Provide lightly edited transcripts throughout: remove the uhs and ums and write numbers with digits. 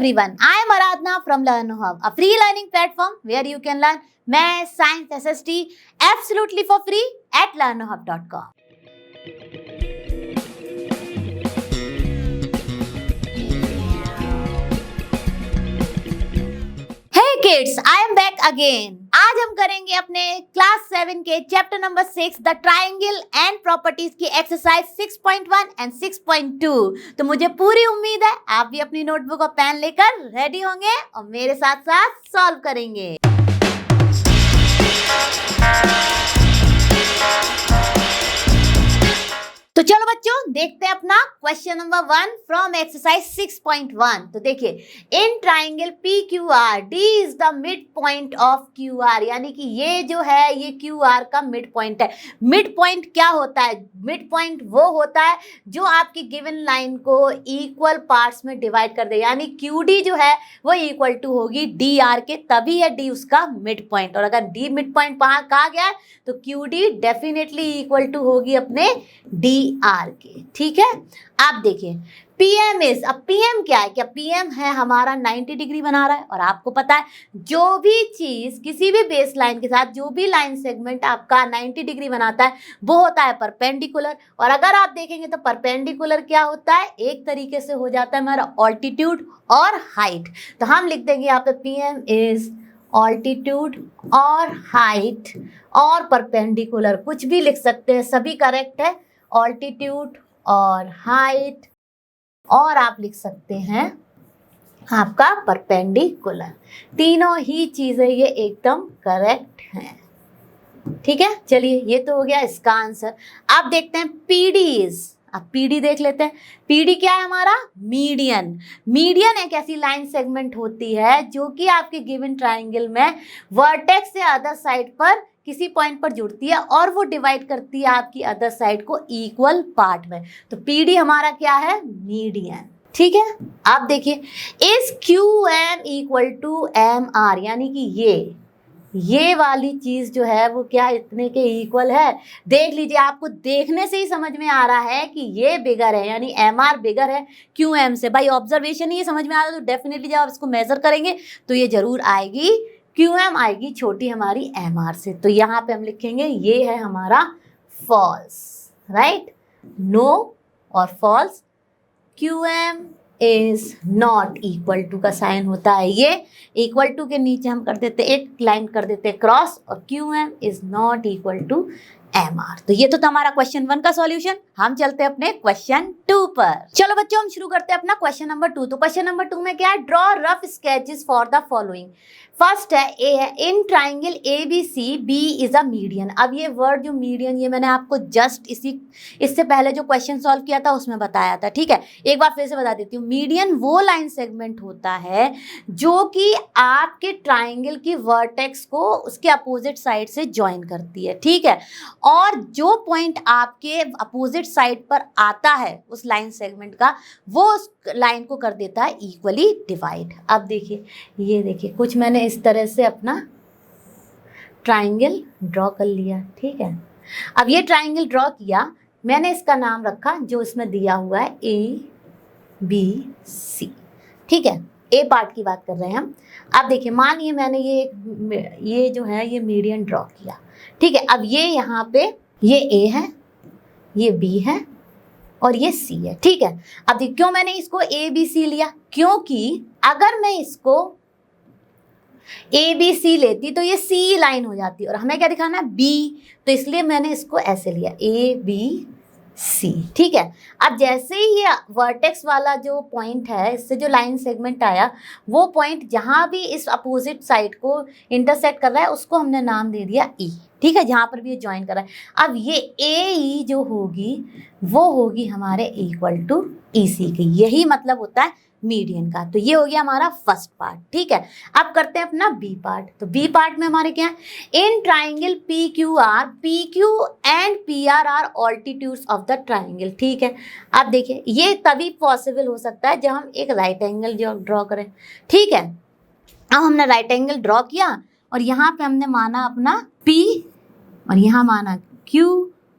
everyone, I am Aradhna from Learn Hub, a free learning platform where you can learn Math, Science, SST absolutely for free at learnerhub.com. Hey kids, I am back again. आज हम करेंगे अपने class 7 के chapter number 6 the triangle and properties की exercise 6.1 and 6.2। तो मुझे पूरी उम्मीद है आप भी अपनी नोटबुक और पेन लेकर रेडी होंगे और मेरे साथ साथ सॉल्व करेंगे। तो चलो बच्चों देखते हैं अपना क्वेश्चन नंबर 1 फ्रॉम एक्सरसाइज 6.1। तो देखिए, in triangle P Q R D is the mid point of Q R, यानी कि ये जो है ये क्यू आर का मिड पॉइंट है। मिड पॉइंट क्या होता है? मिड पॉइंट वो होता है जो आपकी गिवन लाइन को इक्वल पार्ट्स में डिवाइड कर दे, यानी क्यू डी जो है वो इक्वल टू होगी डी आर के, तभी है डी उसका मिड पॉइंट। और अगर डी मिड पॉइंट कहा गया है तो Q D definitely equal to होगी अपने डी आर के। ठीक है, आप देखिए पीएम इज, अब पीएम क्या है? क्या पीएम है हमारा 90 डिग्री बना रहा है, और आपको पता है जो भी चीज किसी भी बेस लाइन के साथ जो भी लाइन सेगमेंट आपका 90 डिग्री बनाता है वो होता है परपेंडिकुलर। और अगर आप देखेंगे तो परपेंडिकुलर क्या होता है? एक तरीके से हो जाता है हमारा ऑल्टीट्यूड और हाइट। तो हम लिख देंगे यहाँ पे पीएम इज ऑल्टीट्यूड और हाइट और परपेंडिकुलर, कुछ भी लिख सकते हैं, सभी करेक्ट है। ऑल्टीट्यूड और हाइट, और आप लिख सकते हैं आपका परपेंडिकुलर। तीनों ही चीजें ये एकदम करेक्ट हैं। ठीक है, चलिए ये तो हो गया इसका आंसर। अब देखते हैं पीडी इज, अब पीडी देख लेते हैं। पीडी क्या है हमारा? मीडियन। मीडियन एक ऐसी लाइन सेगमेंट होती है जो कि आपके गिवन ट्राइंगल में वर्टेक्स से अदर साइड पर किसी पॉइंट पर जुड़ती है और वो डिवाइड करती है आपकी अदर साइड को इक्वल पार्ट में। तो पीडी हमारा क्या है? मीडियन। ठीक है, आप देखिए is Q M equal to M R, यानी कि ये वाली चीज जो है वो क्या इतने के इक्वल है? देख लीजिए, आपको देखने से ही समझ में आ रहा है कि ये बिगर है, यानी एम आर बिगर है क्यू एम से। भाई ऑब्जर्वेशन ही समझ में आ रहा है तो डेफिनेटली जब आप इसको मेजर करेंगे तो ये जरूर आएगी, क्यू एम आएगी छोटी हमारी एम आर से। तो यहाँ पे हम लिखेंगे ये है हमारा फॉल्स, राइट? नो और false. Q M is not equal to का साइन होता है ये, इक्वल टू के नीचे हम कर देते एक लाइन कर देते क्रॉस, और Q M is not equal to M R. तो ये तो हमारा क्वेश्चन 1 का सॉल्यूशन। हम चलते हैं अपने क्वेश्चन 2 पर। चलो बच्चों हम शुरू करते हैं अपना क्वेश्चन नंबर 2। तो क्वेश्चन नंबर 2 में क्या है? Draw rough sketches for the following. First है ए है, in triangle A B C B is a median. अब ये वर्ड जो मीडियन, ये मैंने आपको जस्ट इससे पहले जो क्वेश्चन सॉल्व किया था उसमें बताया था। ठीक है, एक बार फिर से बता देती हूँ। मीडियन वो लाइन सेगमेंट होता है जो कि आपके ट्राइंगल की वर्टेक्स को उसके अपोजिट साइड से ज्वाइन करती है। ठीक है, और जो पॉइंट आपके अपोजिट साइड पर आता है उस लाइन सेगमेंट का, वो उस लाइन को कर देता है इक्वली डिवाइड। अब देखिए, ये देखिए कुछ मैंने इस तरह से अपना ट्राइंगल ड्रॉ कर लिया। ठीक है, अब ये ट्राइंगल ड्रॉ किया, मैंने इसका नाम रखा जो इसमें दिया हुआ है ए बी सी। ठीक है, ए पार्ट की बात कर रहे हैं हम। अब देखिए मानिए मैंने ये जो है ये मीडियन ड्रॉ किया। ठीक है, अब ये यहाँ पे ये ए है, ये बी है और ये सी है। ठीक है, अब देखिए क्यों मैंने इसको ए बी सी लिया? क्योंकि अगर मैं इसको ए बी सी लेती तो ये सी लाइन हो जाती और हमें क्या दिखाना है? बी, तो इसलिए मैंने इसको ऐसे लिया ए बी सी। ठीक है, अब जैसे ही ये वर्टेक्स वाला जो पॉइंट है, इससे जो लाइन सेगमेंट आया, वो पॉइंट जहाँ भी इस अपोजिट साइड को इंटरसेक्ट कर रहा है उसको हमने नाम दे दिया ई। ठीक है, जहाँ पर भी ये ज्वाइन कर रहा है। अब ये ए ई जो होगी वो होगी हमारे इक्वल टू ई सी की, यही मतलब होता है मीडियन का। तो ये हो गया हमारा फर्स्ट पार्ट। ठीक है, अब करते हैं अपना बी पार्ट। तो बी पार्ट में हमारे क्या है? In triangle P Q and P R altitudes of the triangle. ठीक है, अब देखिए ये तभी पॉसिबल हो सकता है जब हम एक राइट एंगल जो ड्रॉ करें। ठीक है, अब हमने राइट एंगल ड्रॉ किया और यहाँ पे हमने माना अपना P और यहाँ माना Q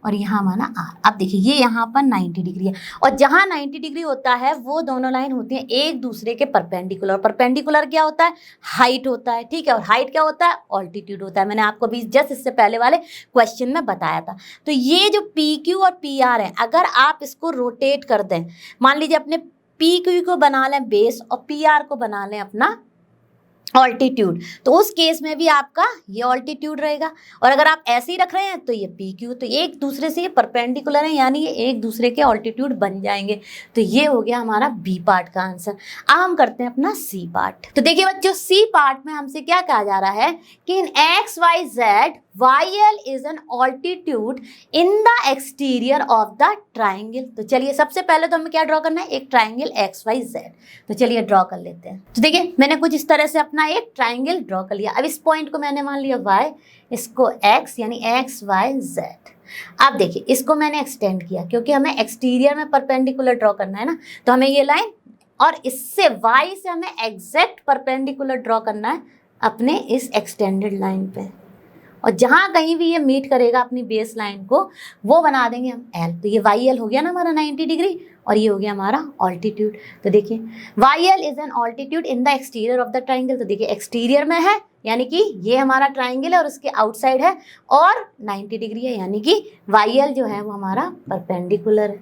और यहाँ माना r। अब देखिए ये यहाँ पर 90 डिग्री है, और जहाँ 90 डिग्री होता है वो दोनों लाइन होती हैं एक दूसरे के परपेंडिकुलर। परपेंडिकुलर क्या होता है? हाइट होता है, ठीक है। और हाइट क्या होता है? ऑल्टीट्यूड होता है। मैंने आपको अभी जस्ट इससे पहले वाले क्वेश्चन में बताया था। तो ये जो पी क्यू और पी आर है, अगर आप इसको रोटेट कर दें, मान लीजिए अपने पी क्यू को बना लें बेस और पी आर को बना लें अपना ऑल्टीट्यूड, तो उस केस में भी आपका ये ऑल्टीट्यूड रहेगा। और अगर आप ऐसे ही रख रहे हैं तो ये पी क्यू, तो एक दूसरे से ये परपेंडिकुलर है, यानी ये एक दूसरे के ऑल्टीट्यूड बन जाएंगे। तो ये हो गया हमारा बी पार्ट का आंसर। अब हम करते हैं अपना सी पार्ट। तो देखिए बच्चों, सी पार्ट में हमसे क्या कहा जा रहा है कि in X Y Z YL is an altitude in the exterior of the triangle। तो चलिए सबसे पहले तो हमें क्या ड्रॉ करना है? एक ट्राइंगल XYZ। तो चलिए ड्रॉ कर लेते हैं। तो देखिए मैंने कुछ इस तरह से अपना एक ट्राइंगल ड्रॉ कर लिया। अब इस पॉइंट को मैंने मान लिया Y, इसको X यानी XYZ। अब देखिए इसको मैंने एक्सटेंड किया क्योंकि हमें एक्सटीरियर में परपेंडिकुलर ड्रॉ करना है ना, तो हमें ये लाइन और इससे Y से हमें एग्जैक्ट परपेंडिकुलर ड्रॉ करना है अपने इस एक्सटेंडेड लाइन पे, और जहाँ कहीं भी ये मीट करेगा अपनी बेस लाइन को वो बना देंगे हम एल। तो ये वाई एल हो गया ना हमारा 90 डिग्री, और ये हो गया हमारा ऑल्टीट्यूड। तो देखिए Y L is an altitude in the exterior of the triangle. तो देखिए एक्सटीरियर में है यानी कि ये हमारा ट्राइंगल है और उसके आउटसाइड है, और 90 डिग्री है यानी कि वाई एल जो है वो हमारा परपेंडिकुलर है।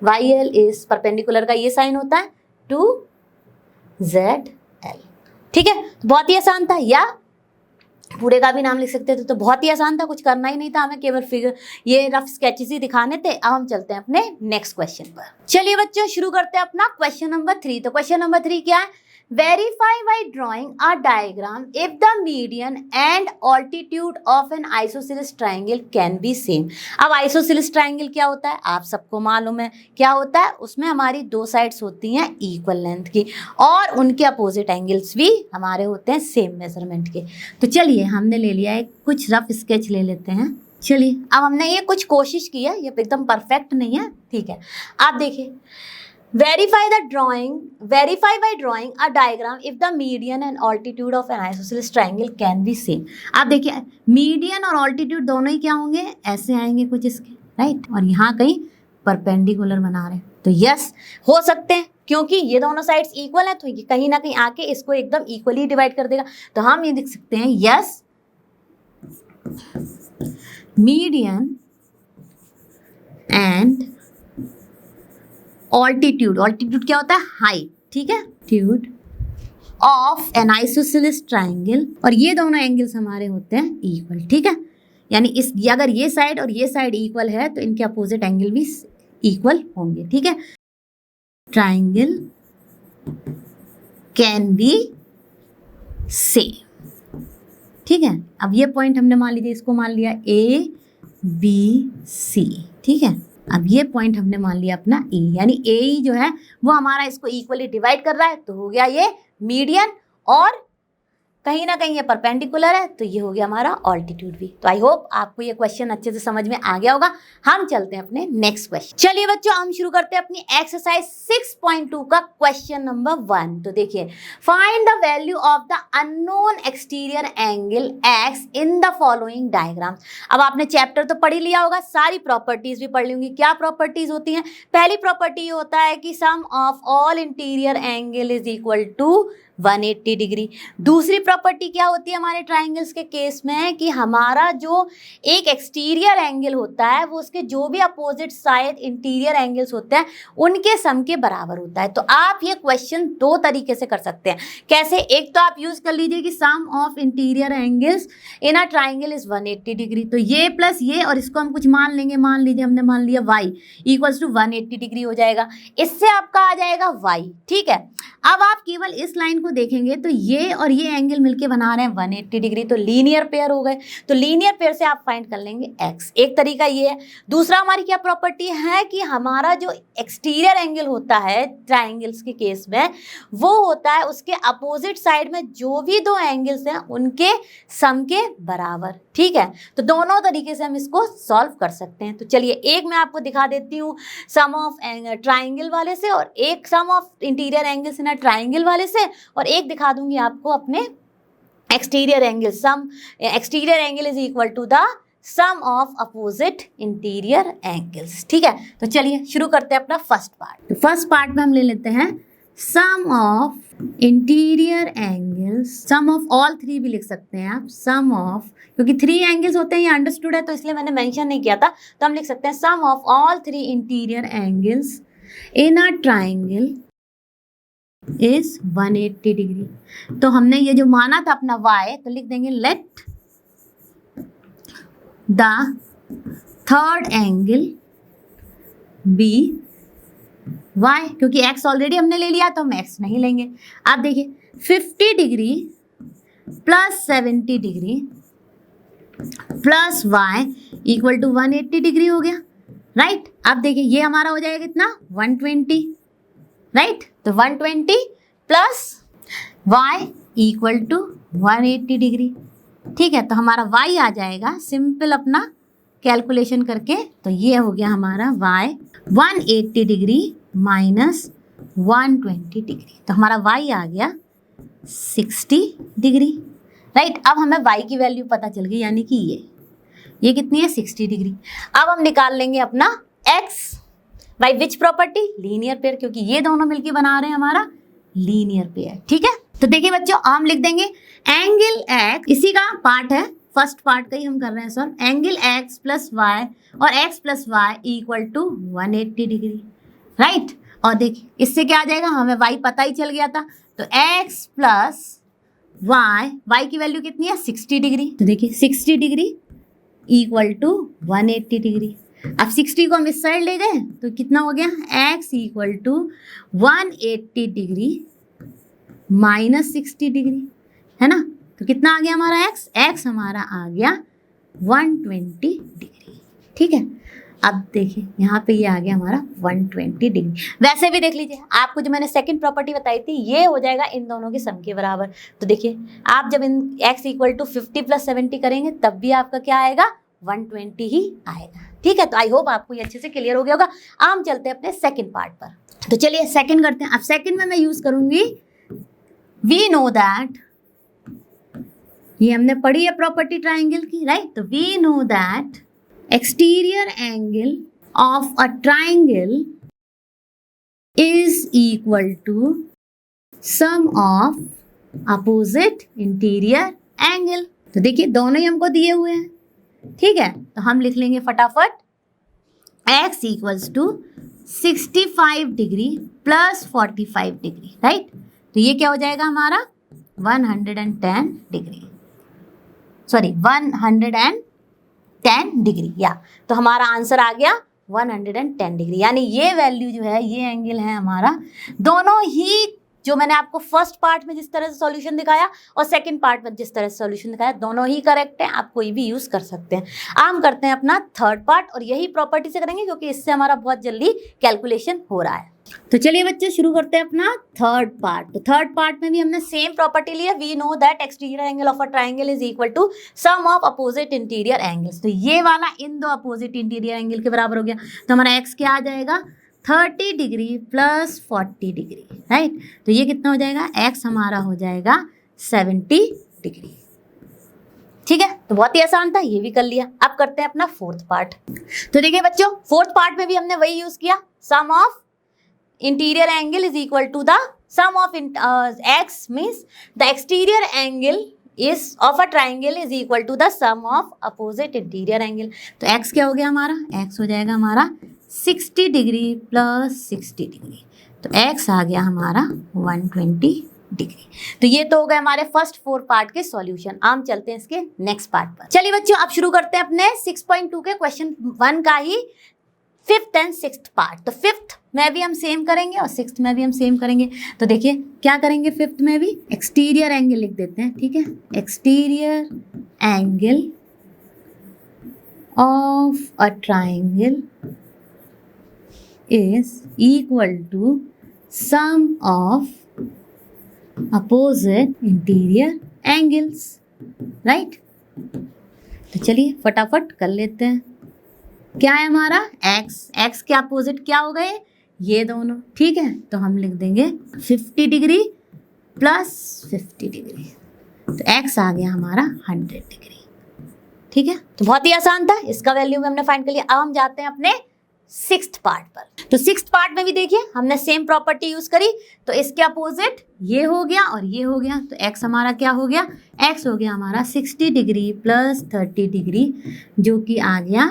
वाई एल इज परपेंडिकुलर का ये साइन होता है टू जेड एल, ठीक है। तो बहुत ही आसान था, या पूरे का भी नाम लिख सकते थे। तो बहुत ही आसान था, कुछ करना ही नहीं था हमें, केवल फिगर ये रफ स्केचेस ही दिखाने थे। अब हम चलते हैं अपने नेक्स्ट क्वेश्चन पर। चलिए बच्चों शुरू करते हैं अपना क्वेश्चन नंबर 3। तो क्वेश्चन नंबर 3 क्या है? Verify by drawing a diagram if the median and altitude of an isosceles triangle can be same. अब आइसोसेलेस ट्राइंगल क्या होता है आप सबको मालूम है क्या होता है? उसमें हमारी दो साइड्स होती हैं इक्वल लेंथ की, और उनके अपोजिट एंगल्स भी हमारे होते हैं सेम मेजरमेंट के। तो चलिए हमने ले लिया एक कुछ रफ स्केच ले लेते हैं। चलिए अब हमने ये कुछ कोशिश की है, ये एकदम परफेक्ट नहीं है, ठीक है। आप देखिए verify by drawing a diagram if the median and altitude of an isosceles triangle can be same। आप देखिए मीडियन और ऑल्टीट्यूड दोनों ही क्या होंगे? ऐसे आएंगे कुछ इसके, राइट, और यहाँ कहीं परपेंडिकुलर बना रहे हैं। तो यस हो सकते हैं, क्योंकि ये दोनों साइड्स इक्वल है तो ये कहीं ना कहीं आके इसको एकदम इक्वली डिवाइड कर देगा। तो हम ये लिख सकते हैं yes median and altitude. Altitude क्या होता है? हाइट, ठीक है, ट्यूड ऑफ एन आइसोसेलेस ट्राइंगल, और ये दोनों एंगल्स हमारे होते हैं इक्वल, ठीक है। यानी इस अगर ये साइड और ये साइड इक्वल है तो इनके अपोजिट एंगल भी इक्वल होंगे, ठीक है। ट्राइंगल कैन बी सेम, ठीक है। अब ये पॉइंट हमने मान लीजिए, इसको मान लिया ए बी सी, ठीक है। अब ये पॉइंट हमने मान लिया अपना ए, यानी ए जो है वो हमारा इसको इक्वली डिवाइड कर रहा है, तो हो गया ये मीडियन, और कहीं ना कहीं ये परपेंडिकुलर है, तो ये हो गया हमारा ऑल्टीट्यूड भी। तो आई होप आपको ये क्वेश्चन अच्छे से समझ में आ गया होगा। हम चलते हैं अपने नेक्स्ट क्वेश्चन। चलिए बच्चों हम शुरू करते हैं अपनी एक्सरसाइज 6.2 का क्वेश्चन नंबर 1। तो देखिए find the value of the unknown exterior angle x in the following diagram. अब आपने चैप्टर तो पढ़ ही लिया होगा, सारी प्रॉपर्टीज भी पढ़ ली होंगी। क्या प्रॉपर्टीज होती हैं? पहली प्रॉपर्टी होता है कि sum of all interior angle is equal to 180 degree. दूसरी प्रॉपर्टी क्या होती है हमारे ट्राइंगल्स के केस में कि हमारा जो एक एक्सटीरियर एंगल होता है वो उसके जो भी अपोजिट साइड इंटीरियर एंगल्स होते हैं उनके सम के बराबर होता है। तो आप ये क्वेश्चन दो तरीके से कर सकते हैं। कैसे? एक तो आप यूज कर लीजिए कि sum of interior angles in a triangle is 180 degree, तो ये प्लस ये और इसको हम कुछ मान लेंगे, मान लीजिए हमने मान लिया y इक्वल्स टू 180 डिग्री हो जाएगा। इससे आपका आ जाएगा y, ठीक है। अब आप केवल इस लाइन को देखेंगे तो ये और ये एंगल मिलके बना रहे हैं 180 डिग्री, तो लीनियर पेयर हो गए। तो लीनियर पेयर से आप फाइंड कर लेंगे x। एक तरीका ये है। दूसरा हमारी क्या प्रॉपर्टी है कि हमारा जो एक्सटीरियर एंगल होता है ट्राइंगल्स के केस में वो होता है उसके अपोजिट साइड में जो भी दो एंगल्स हैं उनके सम के बराबर, ठीक है। तो दोनों तरीके से हम इसको सॉल्व कर सकते हैं। तो चलिए एक मैं आपको दिखा देती हूँ सम ऑफ ट्राइंगल वाले से, और एक sum of interior angles in triangle वाले से, और एक दिखा दूंगी आपको अपने exterior angle. Sum exterior angle is equal to the sum of opposite interior angles. ठीक है, तो चलिए शुरू करते हैं अपना फर्स्ट पार्ट। तो फर्स्ट पार्ट में हम ले लेते हैं sum of interior angles, sum of all three भी लिख सकते हैं आप, सम ऑफ, क्योंकि थ्री एंगल्स होते हैं ये अंडरस्टूड है तो इसलिए मैंने मेंशन नहीं किया था, तो हम लिख सकते हैं sum of all three interior angles in a triangle is 180 degree. तो हमने ये जो माना था अपना y, तो लिख देंगे let the third angle be y, क्योंकि x ऑलरेडी हमने ले लिया तो हम x नहीं लेंगे। अब देखिए 50 degree plus 70 degree plus y equal to 180 degree हो गया, राइट। अब देखिए ये हमारा हो जाएगा कितना 120, राइट। तो 120 plus y equal to 180 degree, ठीक है। तो हमारा y आ जाएगा सिंपल अपना कैलकुलेशन करके, तो ये हो गया हमारा y 180 डिग्री माइनस 120 डिग्री, तो हमारा y आ गया 60 डिग्री, राइट। अब हमें y की वैल्यू पता चल गई, यानी कि ये कितनी है 60 डिग्री। अब हम निकाल लेंगे अपना x by which property, linear pair, क्योंकि ये दोनों मिलके बना रहे हैं हमारा लीनियर पेयर, ठीक है। तो देखिए बच्चों हम लिख देंगे एंगल x, इसी का पार्ट है, फर्स्ट पार्ट का ही हम कर रहे हैं solve, angle x plus Y और x plus Y equal to 180 degree, right. और देखिए इससे क्या आ जाएगा, हमें y पता ही चल गया था, तो x प्लस y की वैल्यू कितनी है 60 डिग्री, तो देखिए 60 डिग्री इक्वल टू 180 डिग्री। अब 60 को हम इस साइड ले गए तो कितना हो गया, x equal to 180 degree minus 60 degree, है ना। तो कितना आ गया हमारा x हमारा आ गया 120 डिग्री, ठीक है। अब देखिए यहाँ पे ये आ गया हमारा 120 डिग्री। वैसे भी देख लीजिए, आपको जो मैंने सेकंड प्रॉपर्टी बताई थी ये हो जाएगा इन दोनों के सम के बराबर। तो देखिए आप जब इन x इक्वल टू 50 प्लस 70 करेंगे तब भी आपका क्या आएगा 120 ही आएगा, ठीक है। तो आई होप आपको ये अच्छे से क्लियर हो गया होगा। हम चलते हैं अपने सेकंड पार्ट पर, तो चलिए सेकंड करते हैं। अब सेकंड में मैं यूज करूंगी वी नो दैट, ये हमने पढ़ी है प्रॉपर्टी ट्राइंगल की, राइट। तो we know that exterior angle of a triangle is equal to sum of opposite interior angle. तो देखिए दोनों ही हमको दिए हुए हैं, ठीक है। तो हम लिख लेंगे फटाफट x equals to 65 degree plus 45 degree, right. तो ये क्या हो जाएगा हमारा 110 डिग्री, सॉरी 110 डिग्री, या तो हमारा आंसर आ गया 110 डिग्री, यानी ये वैल्यू जो है, ये एंगल है हमारा, दोनों ही जो मैंने आपको फर्स्ट पार्ट में जिस तरह से सॉल्यूशन दिखाया और सेकंड पार्ट में जिस तरह से सॉल्यूशन दिखाया, दोनों ही करेक्ट हैं, आप कोई भी यूज कर सकते हैं। हम करते हैं अपना थर्ड पार्ट और यही प्रॉपर्टी से करेंगे क्योंकि इससे हमारा बहुत जल्दी कैलकुलेशन हो रहा है। तो चलिए बच्चे शुरू करते हैं अपना थर्ड पार्ट। तो थर्ड पार्ट में भी हमने सेम प्रॉपर्टी ली है, we know that exterior angle of a triangle is equal to sum of opposite interior angles. तो ये वाला इन दो अपोजिट इंटीरियर एंगल के बराबर हो गया, तो हमारा x क्या आ जाएगा 30 डिग्री प्लस 40 डिग्री, राइट। तो ये कितना हो जाएगा, x हमारा हो जाएगा 70 डिग्री, ठीक है। तो बहुत ही आसान था, ये भी कर लिया। अब करते हैं अपना फोर्थ पार्ट। तो देखिए बच्चों फोर्थ पार्ट में भी हमने वही यूज किया, sum of interior angle is equal to the sum of x means the exterior angle is of a triangle is equal to the sum of opposite interior angle. तो x क्या हो गया हमारा, x हो जाएगा हमारा 60 degree plus 60 degree, तो x आ गया हमारा 120 डिग्री। तो ये तो हो गए हमारे फर्स्ट 4 पार्ट के सॉल्यूशन। हम चलते हैं इसके नेक्स्ट पार्ट पर। चलिए बच्चों अब शुरू करते हैं अपने 6.2 के क्वेश्चन 1 का ही फिफ्थ एंड सिक्स्थ पार्ट। तो फिफ्थ में भी हम सेम करेंगे और सिक्स्थ में भी हम सेम करेंगे। तो देखिए क्या करेंगे, फिफ्थ में भी एक्सटीरियर एंगल लिख देते हैं, ठीक है। Exterior angle of a triangle is equal to sum of opposite interior angles, right? तो चलिए फटाफट कर लेते हैं। क्या है हमारा x के अपोजिट क्या हो गए, ये दोनों, ठीक है। तो हम लिख देंगे 50 डिग्री प्लस 50 डिग्री, तो x आ गया हमारा 100 डिग्री, ठीक है, तो बहुत ही आसान था, इसका वैल्यू भी हमने फाइंड कर लिया। अब हम जाते हैं अपने सिक्स्थ पार्ट पर। तो सिक्स्थ पार्ट में भी देखिए हमने सेम प्रॉपर्टी यूज करी, तो इसके अपोजिट ये हो गया और ये हो गया, तो x हमारा क्या हो गया, x हो गया हमारा 60 डिग्री प्लस 30 डिग्री, जो कि आ गया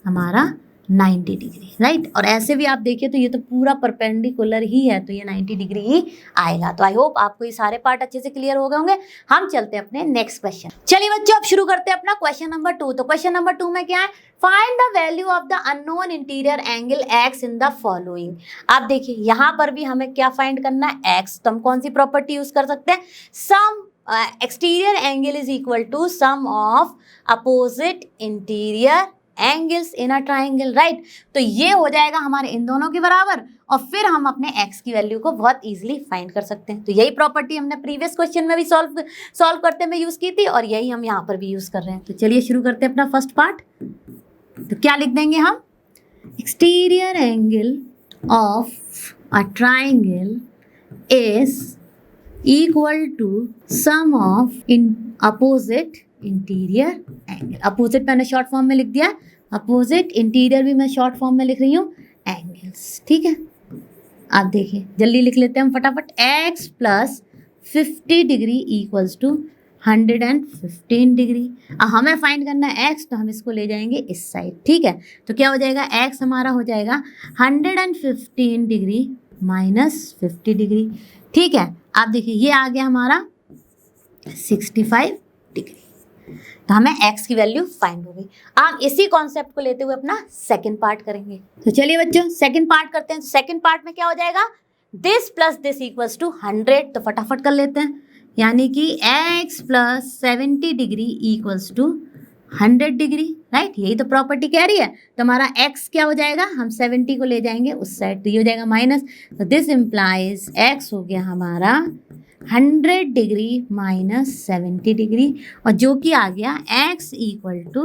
हमारा 90 डिग्री, राइट। और ऐसे भी आप देखिए तो ये तो पूरा परपेंडिकुलर ही है, तो ये 90 डिग्री ही आएगा। तो आई होप आपको ये सारे पार्ट अच्छे से क्लियर हो गए होंगे। हम चलते हैं अपने नेक्स्ट क्वेश्चन। चलिए बच्चों, अब शुरू करते हैं अपना क्वेश्चन नंबर 2। तो क्वेश्चन नंबर 2 में क्या है, find the value of the unknown interior angle x in the following. आप देखिए यहाँ पर भी हमें क्या फाइंड करना है, x। तो हम कौन सी प्रॉपर्टी यूज कर सकते हैं, sum exterior angle is equal to sum of opposite interior angles in a triangle, right. तो ये हो जाएगा हमारे इन दोनों के बराबर, और फिर हम अपने x की वैल्यू को बहुत इजीली फाइंड कर सकते हैं। तो यही प्रॉपर्टी हमने प्रीवियस क्वेश्चन में भी सॉल्व करते में यूज की थी, और यही हम यहाँ पर भी यूज कर रहे हैं। तो चलिए शुरू करते हैं अपना फर्स्ट पार्ट। तो क्या लिख देंगे हम, exterior angle of a triangle is equal to sum of in opposite interior angle. Opposite मैंने शॉर्ट फॉर्म में लिख दिया, अपोजिट, इंटीरियर भी मैं शॉर्ट फॉर्म में लिख रही हूँ, एंगल्स, ठीक है। आप देखिए जल्दी लिख लेते हैं हम फटाफट, x plus 50 degree equals to 115 degree. अब हमें फाइंड करना है x, तो हम इसको ले जाएंगे इस साइड, ठीक है। तो क्या हो जाएगा, x हमारा हो जाएगा 115 डिग्री माइनस 50 डिग्री, ठीक है। आप देखिए ये आ गया हमारा 65 डिग्री। तो हमें x की वैल्यू फाइंड हो गई। अब इसी कॉन्सेप्ट को लेते हुए अपना सेकंड पार्ट करेंगे। तो चलिए बच्चों सेकंड पार्ट करते हैं। तो सेकंड पार्ट में क्या हो जाएगा, this plus this equals to 100। तो फटाफट कर लेते हैं, यानी कि x plus 70 degree equals to 100 degree, right. यही तो प्रॉपर्टी कह रही है। तो हमारा x क्या हो जाएगा, हम 70 को ले जाएंगे उस साइड, तो ये हो जाएगा माइनस। तो दिस इम्प्लाइज x हो गया हमारा 100 डिग्री माइनस 70 डिग्री, और जो कि आ गया x इक्वल टू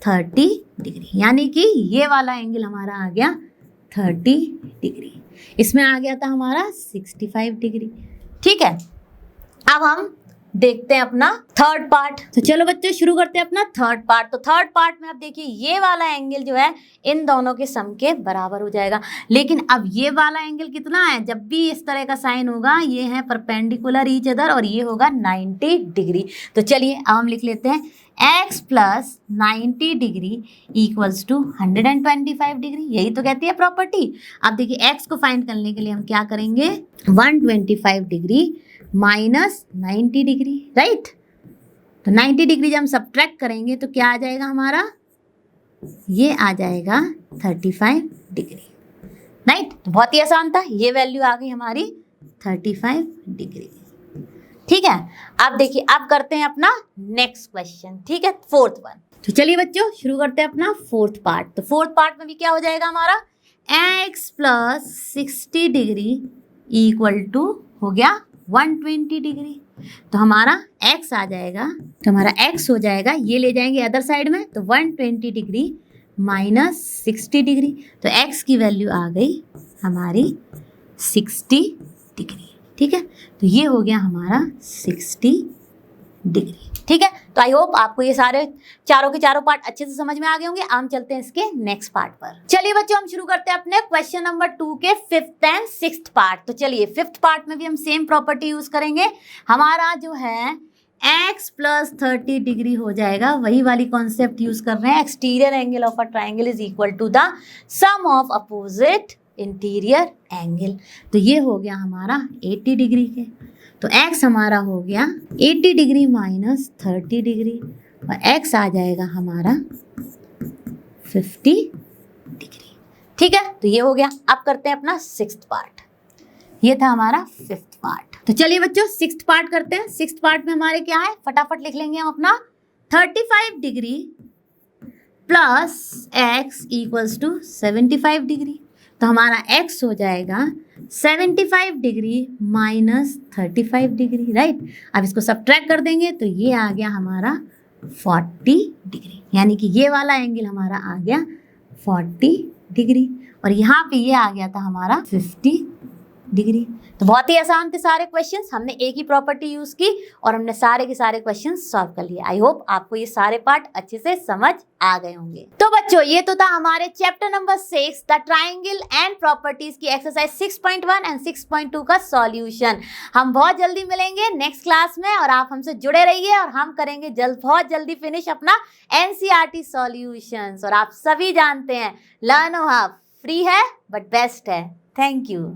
30 डिग्री, यानी कि ये वाला एंगल हमारा आ गया 30 डिग्री। इसमें आ गया था हमारा 65 डिग्री, ठीक है। अब हम देखते हैं अपना थर्ड पार्ट। तो चलो बच्चों शुरू करते हैं अपना थर्ड पार्ट। तो थर्ड पार्ट में आप देखिए ये वाला एंगल जो है इन दोनों के सम के बराबर हो जाएगा। लेकिन अब ये वाला एंगल कितना है, जब भी इस तरह का साइन होगा ये है परपेंडिकुलर ईच अदर, और ये होगा 90 डिग्री। तो चलिए अब हम लिख लेते हैं x plus 90 degree equals to 125 degree. यही तो कहती है प्रॉपर्टी। अब देखिए x को फाइंड करने के लिए हम क्या करेंगे, 125 डिग्री माइनस 90 डिग्री, राइट। तो 90 डिग्री जब हम सब्ट्रैक्ट करेंगे तो क्या आ जाएगा हमारा, ये आ जाएगा 35 डिग्री, राइट। तो बहुत ही आसान था, ये वैल्यू आ गई हमारी 35 डिग्री, ठीक है। अब देखिए अब करते हैं अपना नेक्स्ट क्वेश्चन, ठीक है, फोर्थ वन। तो चलिए बच्चों शुरू करते हैं अपना फोर्थ पार्ट। तो फोर्थ पार्ट में भी क्या हो जाएगा हमारा, x plus 60 degree equal to हो गया 120 डिग्री। तो हमारा x आ जाएगा, तो हमारा x हो जाएगा, ये ले जाएंगे अदर साइड में, तो 120 डिग्री माइनस 60 डिग्री। तो x की वैल्यू आ गई हमारी 60 डिग्री, ठीक है। तो ये हो गया हमारा 60 डिग्री, ठीक है। तो आई होप आपको ये सारे चारों के चारों पार्ट अच्छे से समझ में आ गए होंगे। हम चलते हैं इसके नेक्स्ट पार्ट पर। चलिए बच्चों हम शुरू करते हैं अपने क्वेश्चन नंबर 2 के फिफ्थ एंड सिक्स्थ पार्ट। तो चलिए फिफ्थ पार्ट में भी हम सेम प्रॉपर्टी यूज करेंगे। हमारा जो है x प्लस 30 डिग्री हो जाएगा, वही वाली कॉन्सेप्ट यूज कर रहे हैं, exterior angle of a triangle is equal to the sum of opposite interior angle. तो ये हो गया हमारा 80 डिग्री के। तो x हमारा हो गया 80 डिग्री माइनस 30 डिग्री, और x आ जाएगा हमारा 50 डिग्री, ठीक है। तो ये हो गया। अब करते हैं अपना सिक्स्थ पार्ट। ये था हमारा फिफ्थ पार्ट। तो चलिए बच्चों सिक्स्थ पार्ट करते हैं। सिक्स्थ पार्ट में हमारे क्या है, फटाफट लिख लेंगे हम अपना 35 डिग्री plus x equals to 75 degree. तो हमारा x हो जाएगा 75 डिग्री माइनस 35 डिग्री, राइट। अब इसको सब्ट्रैक्ट कर देंगे तो ये आ गया हमारा 40 डिग्री, यानी कि ये वाला एंगल हमारा आ गया 40 डिग्री, और यहाँ पे ये आ गया था हमारा 50 डिग्री। तो बहुत ही आसान थे सारे क्वेश्चंस, हमने एक ही प्रॉपर्टी यूज की और हमने सारे के सारे क्वेश्चंस सॉल्व कर लिए। आई होप आपको ये सारे पार्ट अच्छे से समझ आ गए होंगे। तो बच्चों ये तो था हमारे chapter number 6 the triangle and properties की एक्सरसाइज 6.1 एंड 6.2 का सॉल्यूशन। हम बहुत जल्दी मिलेंगे नेक्स्ट क्लास में और आप हमसे जुड़े रहिए और हम करेंगे बहुत जल्दी फिनिश अपना एनसीईआरटी सॉल्यूशंस। और आप सभी जानते हैं लर्नो हब फ्री है बट बेस्ट है। Thank you.